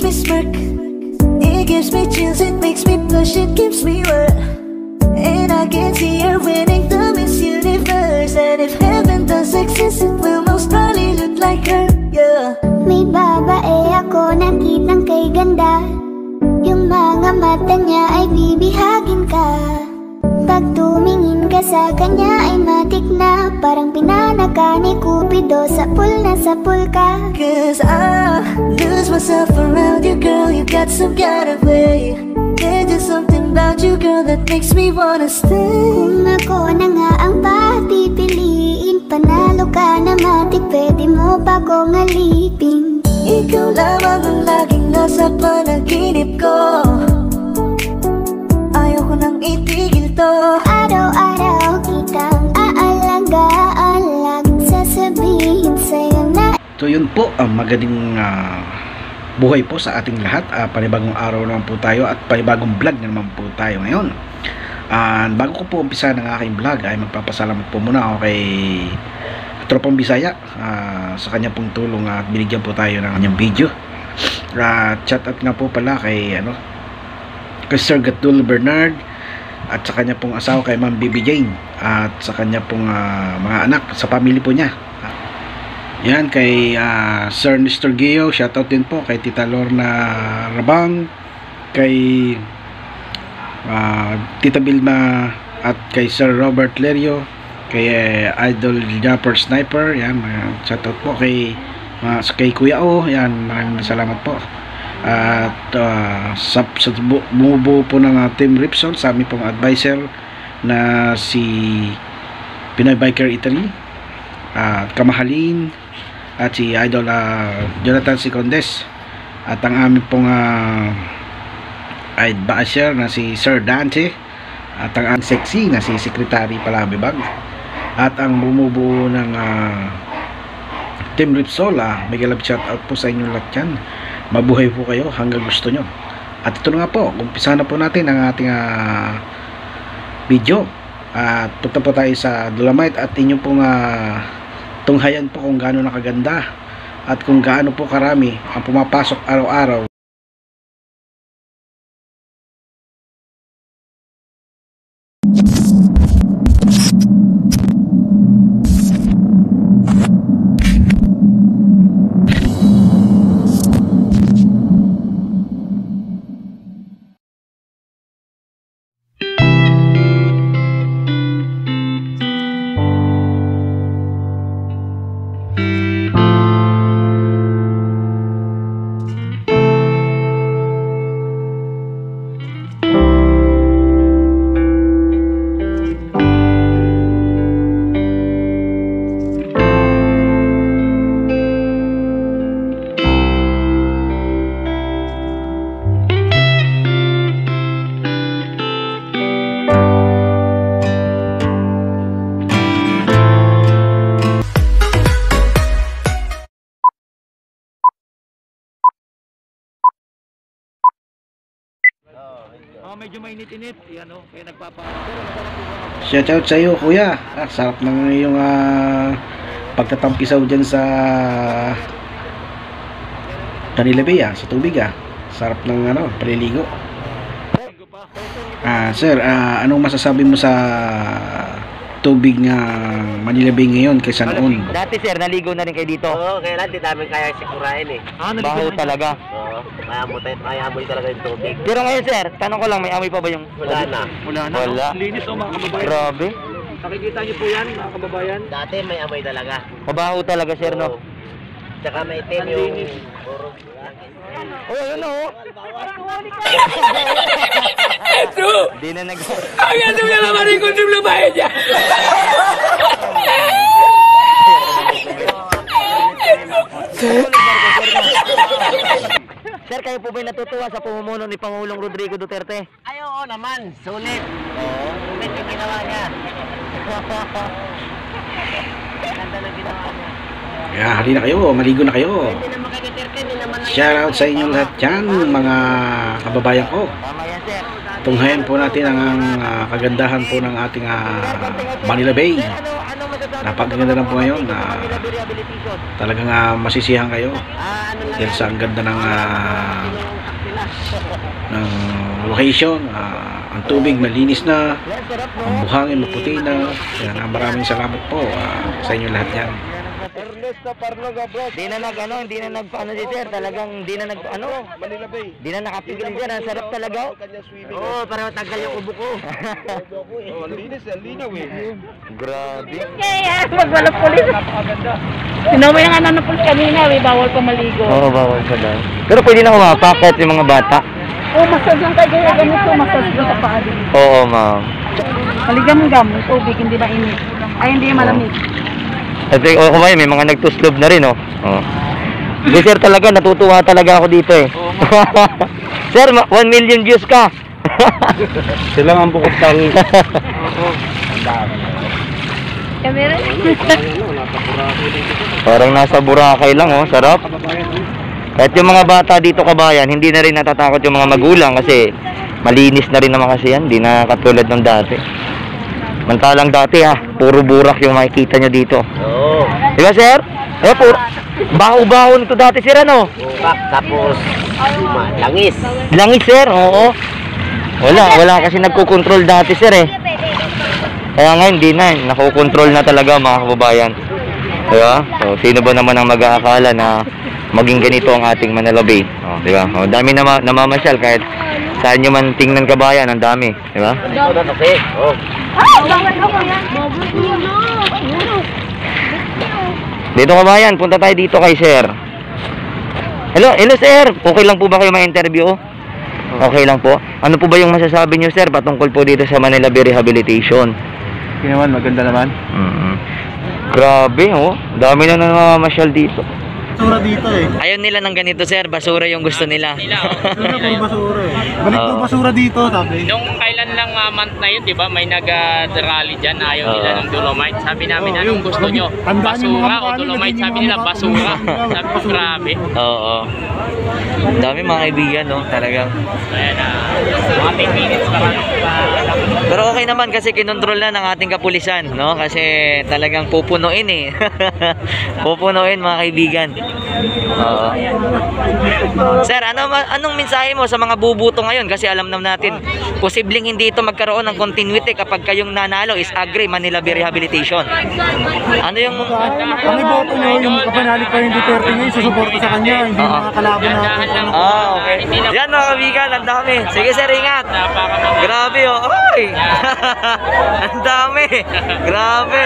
makes me smirk. It gives me chills, it makes me blush, it gives me wet. And I can see her winning the Miss Universe. And if heaven does exist, it will most probably look like her, yeah. May babae ako nakitang kay ganda. Yung mga mata niya ay bibihagin ka. Pag tumingin ka sa kanya ay matik na. Parang pinanaka ni Cupido, sapul na sapul ka. Cause I lose myself around you, girl. You got some kind of way. There's just something about you, girl, that makes me wanna stay. Kung ako na nga ang papipiliin, panalo ka na matik, pwede mo pa kong alipin. Ikaw lamang ang laging nasa panaginip ko. Ayaw ko nang itigil to. Araw-araw kitang aalagaan, sasabihin sa'yo na. So yun po, magaling buhay po sa ating lahat. Panibagong araw naman po tayo at panibagong vlog na naman po tayo ngayon. Bago ko po umpisa ng aking vlog ay magpapasalamat po muna ako kay Tropang Bisaya sa kanya pong tulong at binigyan po tayo ng kanyang video. Chat out nga po pala kay Sir Gatul Bernard at sa kanya pong asawa kay Ma'am Bibi Jane at sa kanya pong mga anak, sa family po niya. Yan kay Sir Nestor Gio, shoutout din po kay Tita Lorna Rabang, kay Tita Bilma at kay Sir Robert Lerio, kay Idol Japper Sniper. Yan, shoutout po kay Kuya O. Yan, maraming salamat po. At sa bumubuo po ng Team Ripson, sa aming pong advisor na si Pinoy Biker Italy, Kamahalin, at si Idol Jonathan Sicondes, at ang aming pong advisor na si Sir Dante, at ang sexy na si Secretary Palabibag, at ang bumubuo ng Team Ripsola. Mega love shout out po sa inyong lahat yan. Mabuhay po kayo hanggang gusto nyo. At ito na nga po, umpisa na po natin ang ating video. At punta po tayo sa Dolomite at inyong pong tunghayan po kung gaano nakaganda at kung gaano po karami ang pumapasok araw-araw. Medyo mainit-init, yan o, kaya Shoutout sa iyo, kuya. Sarap ng iyong pagtatampisaw dyan sa Tanilabay, sa tubig. Sarap ng paliligo. Sir, anong masasabi mo sa tubig nga Manila Bay ngayon kaysa noon? Dati sir, naligo na rin kayo dito. Oo, kailan di namin kaya sikurahin Baho talaga. Oo, may amoy talaga yung tubig. Pero ngayon sir, tanong ko lang, may amoy pa ba yung... Wala na. Wala. Linis mga kababayan. Grabe. Nakikita niyo po yan mga kababayan. Dati may amoy talaga. Mabaho talaga sir, no? Oo. Tsaka may itim yung... Oh, ayun o. Di na nag... Ang ano nga naman rin kung lumbayan niya. Sir, kayo po ba'y natutuwa sa pamumuno ni Pangulong Rodrigo Duterte? Ay, oo naman. Sulit. Oo. Sulit yung ginawa niya. Ganda ng ginawa niya. Hali na kayo, maligo na kayo. Hindi naman kay Duterte, hindi naman... Shoutout sa inyong lahat dyan, mga kababayan ko. Tama yan sir. Ito tunghayan po natin ang kagandahan po ng ating Manila Bay. Napakaganda lang po ngayon. Talagang masisiyahan kayo dahil sa ang ganda ng location. Ang tubig malinis na, ang buhangin maputi na. Yan, maraming salamat po sa inyo lahat yan. Di na hindi na nagpaano si sir, talagang di na Manila Bay. Di na nakapigil sir, ang sarap talaga. Oo, para tagal yung ubo ko. Ang linis, ang linaw eh. Grabe. Kaya, magwalang pulis. Sinumay na nga ng pulis kanina, bawal pa maligo. Oo, bawal pa daw. Pero pwede na kumapakit yung mga bata. Oo, massage lang tayo kaya ganito, massage lang sa paa din. Oo, ma'am. Maligam-gam, yung tubig, hindi mainit. Ay, hindi malamig. At kumain, may mga nagtuslob na rin, oh. Di sir, talaga, natutuwa talaga ako dito eh. Sir, 1 million views ka. Sila ang bukod tang. Kamera? Parang nasa Boracay lang, oh. Sarap. Kahit yung mga bata dito kabayan, hindi na rin natatakot yung mga magulang kasi malinis na rin naman kasi yan. Hindi na katulad ng dati. Mantalang dati puro burak yung makikita nyo dito. Oo. Diba sir? Puro baho-baho nito dati sir, ano? Tapos, langis. Langis sir, oo. Wala kasi nagkukontrol dati sir eh. Kaya ngayon hindi na, nakukontrol na talaga mga kababayan. Diba? So, sino ba naman ang mag-aakala na maging ganito ang ating Manila Bay? Diba? Dami na namamasyal kahit saan nyo man tingnan kabayan, ang dami. Diba? Oh. Dito kabayan, punta tayo dito kay sir. Hello sir, okay lang po ba kayo ma-interview? Okay lang po. Ano po ba yung masasabi nyo sir patungkol po dito sa Manila Bay Rehabilitation? Naman, maganda naman. Grabe, dami na namamasyal dito. Basura dito eh. Ayaw nila ng ganito sir, basura yung gusto nila. Puro basura eh. Balik po basura dito, sabi. Nung kailan lang month na yun, di ba? May nag-rally dyan, ayaw nila ng Dolomite. Sabi namin, anong gusto nyo? Basura o Dolomite? Sabi nila, basura. Sabi ko, grabe. Oo. Dami mga kaibigan, no? Talagang. Ayan na, mga 10 minutes pa lang. Pero okay naman kasi kinontrol na ng ating kapulisan, no? Kasi talagang pupunuin eh. Pupunuin mga kaibigan. Oo. Sir, anong mensahe mo sa mga bubuto ngayon? Kasi alam naman natin, posibleng hindi ito magkaroon ng continuity kapag kayong nanalo is Agri Manila Bay Rehabilitation. Ano yung... Kami boto nyo, yung kapanalig pa yung Duterte ngayon, susuporta sa kanya, hindi makakalaban natin. Okay. Yan mga kaibigan, ang dami. Sige sir, ingat. Grabe Oy! Ang dami. Grabe.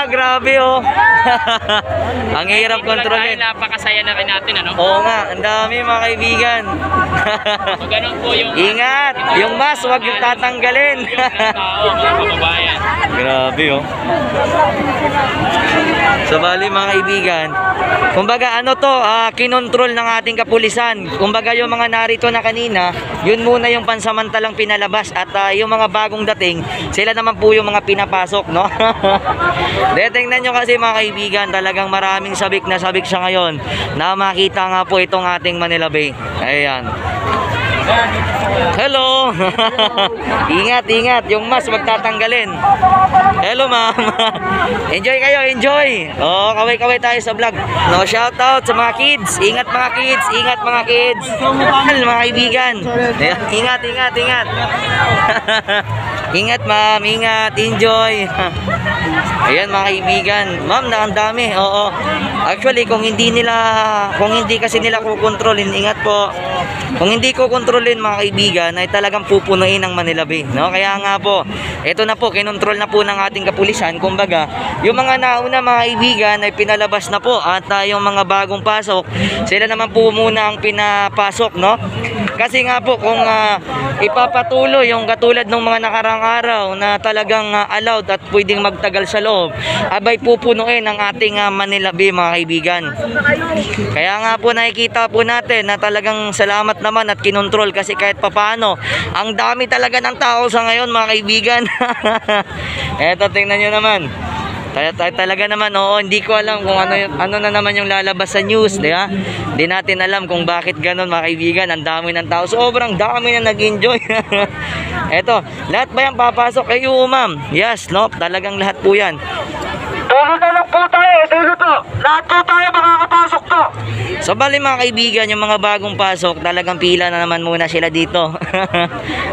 Grabe Ang hirap kontrolin. Napakasaya na rin natin, ano? Oo nga, ang dami mga kaibigan. Ganun po yung... Ingat! Yung mask, huwag yung tatanggalin. Mga kababayan. Grabe So bali mga kaibigan, kumbaga kinontrol ng ating kapulisan. Kumbaga yung mga narito na kanina, yun muna yung pansamantalang pinalabas at yung mga bagong dating, sila naman po yung mga pinapasok, no? Tingnan nyo kasi mga kaibigan, talagang maraming sabik na sabik siya ngayon na makita nga po itong ating Manila Bay. Ayan. Hello. Ingat, yung mask wag tatanggalin. Hello ma'am. Enjoy kayo, enjoy. Kaway-kaway tayo sa vlog. No, shout out sa mga kids. Ingat mga kids, mga kaibigan. Ingat. Ingat ma'am, ingat, enjoy. Ayan mga kaibigan. Ma'am, ang dami. Oo. Actually, kung hindi kasi nila kukontrolin, ingat po. Kung hindi ko kontrolin mga kaibigan, ay talagang pupunuin ang Manila Bay, no? Kaya nga po, ito na po, kinontrol na po ng ating kapulisan. Kumbaga, yung mga nauna mga kaibigan ay pinalabas na po at yung mga bagong pasok, sila naman po muna ang pinapasok, no? Kasi nga po, kung ipapatuloy yung katulad ng mga nakarang araw na talagang allowed at pwedeng magtagal sa loob, abay pupunuin ang ating Manila Bay mga kaibigan. Kaya nga po nakikita po natin na talagang salamat naman at kinontrol kasi kahit papaano, ang dami talaga ng tao sa ngayon mga kaibigan. Eto, tingnan nyo naman. Talaga naman, oo, hindi ko alam kung ano na naman yung lalabas sa news, di ba? Hindi natin alam kung bakit ganun, mga kaibigan. Ang dami ng tao, sobrang dami na nag-enjoy. Eto, lahat ba yan papasok? Kayo, ma'am? Yes, no? Talagang lahat po yan. Dulo na lang po tayo, dulo to. Lahat po tayo makakapasok to. So bali mga kaibigan, yung mga bagong pasok, talagang pila na naman muna sila dito.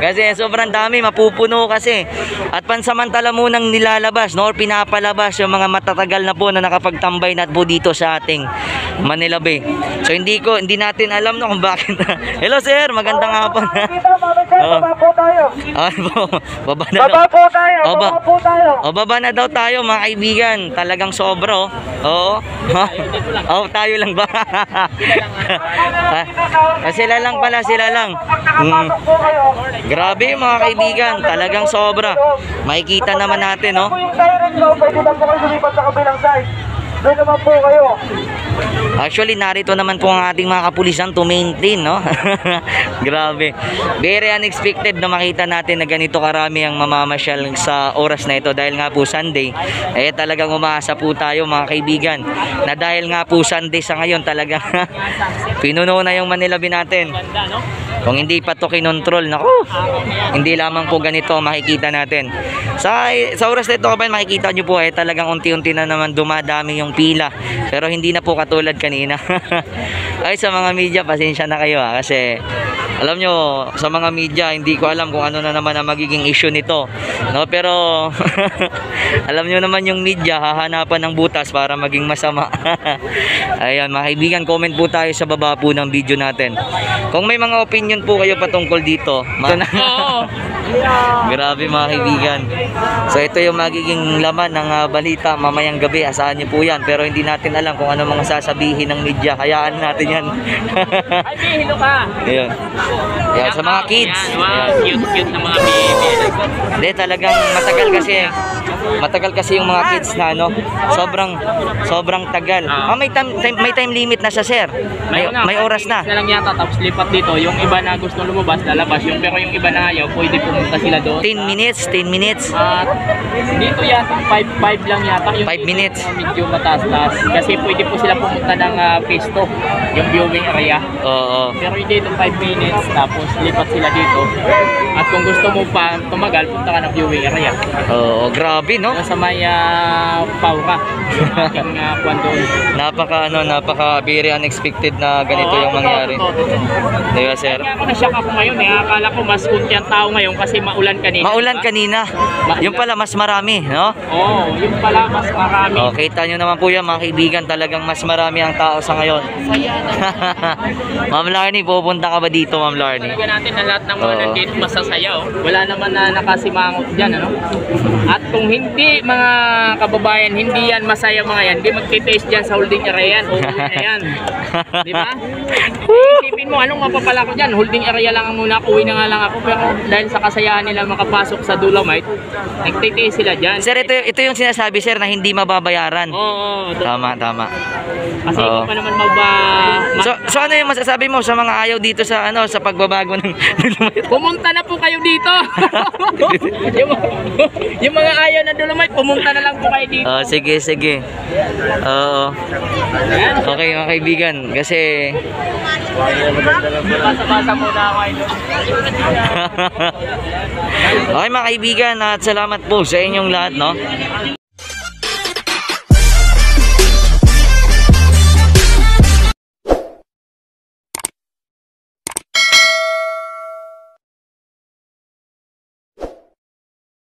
Kasi sobrang dami, mapupuno kasi. At pansamantala munang nilalabas, no, or pinapalabas yung mga matatagal na po na nakapagtambay na po dito sa ating Manila Bay. So hindi natin alam no kung bakit. Hello sir, magandang hapon. Baba po tayo. Baba na Baba po tayo, baba po tayo. baba na daw tayo mga kaibigan. Talagang sobra oh. Oo. Oh, tayo lang ba? Sila lang pala, sila lang. Grabe mga kaibigan, talagang sobra. Makikita naman natin, no? Yung siren ko, pwede lang po kayo lumipat sa kabilang side. Doon naman po kayo. Actually, narito naman po ang ating mga kapulisan to maintain, no? Grabe. Very unexpected na makita natin na ganito karami ang mamamasyal sa oras na ito dahil nga po Sunday. Eh talagang umaasa po tayo mga kaibigan na dahil nga po Sunday sa ngayon talaga pinuno na yung Manila Bay natin. Kung hindi pa to kinontrol, naku, hindi lamang po ganito makikita natin. Sa oras na ito kabayan, makikita nyo po talagang unti-unti na naman dumadami yung pila. Pero hindi na po katulad kanina. Ay sa mga media, pasensya na kayo kasi alam nyo, sa mga media, hindi ko alam kung ano na naman ang magiging issue nito. No, pero alam nyo naman yung media, hahanapan ng butas para maging masama. Ayan, mga kaibigan, comment po tayo sa baba po ng video natin. Kung may mga opinion po kayo patungkol dito. Grabe mga kaibigan. So ito yung magiging laman ng balita mamayang gabi. Asahan nyo po yan. Pero hindi natin alam kung ano mga sasabihin ng media. Hayaan natin yan. Ay, hello ka. Ayan. Ayan, sa mga kids. Cute na mga baby. Hindi, talagang matagal kasi yung mga kids na ano, sobrang tagal. May time limit na siya, sir. May oras na. Na lang yata tapos lipat dito. Yung iba na gusto lumabas, lalabas. Pero yung iba na ayaw, pwede pumunta sila doon. 10 minutes. At dito yata 5 lang yata. 5 minutes. Medyo mataas-taas. Kasi pwede po sila pumunta ng Pesto, yung viewing area. Oo. Pero hindi ito 5 minutes tapos lipat sila dito. At kung gusto mo pa tumagal, punta ka ng viewing area. Oo, grabe no? Sa may Paura. Yung aking doon. Napaka very unexpected na ganito yung mangyari. Diba, sir? Kaya ako na-shock ako ngayon akala ko mas kunti ang tao ngayon kasi maulan kanina. Maulan kanina. Yung pala mas marami, no? Oo, yung pala mas marami. Oh, kita nyo naman po yan mga kaibigan, talagang mas marami ang tao sa ngayon. Ma'am Larnie, pupunta ka ba dito, Ma'am Larnie? Talaga natin na lahat ng mga nandito masasaya. Wala naman na nakasimangot dyan, ano? At kung hindi mga kababayan, hindi yan masaya mga yan, hindi magtitaste dyan sa holding area yan. O uwi na yan. Di ba? Isipin mo, anong mapapala ko dyan? Holding area lang muna, uwi na nga lang ako. Pero dahil sa kasayahan nila makapasok sa Dolomite, nagtitaste sila dyan. Sir, ito yung sinasabi, sir, na hindi mababayaran. Oo. Tama. Kasi ikaw pa naman So ano yung masasabi mo sa mga ayaw dito sa sa pagbabago ng Dolomite? Pumunta na po kayo dito. yung mga ayaw na Dolomite, pumunta na lang po kayo dito. Sige. Oo. Okay mga kaibigan, kasi basa-basa muna ako ito. okay mga kaibigan, at salamat po sa inyong lahat, no?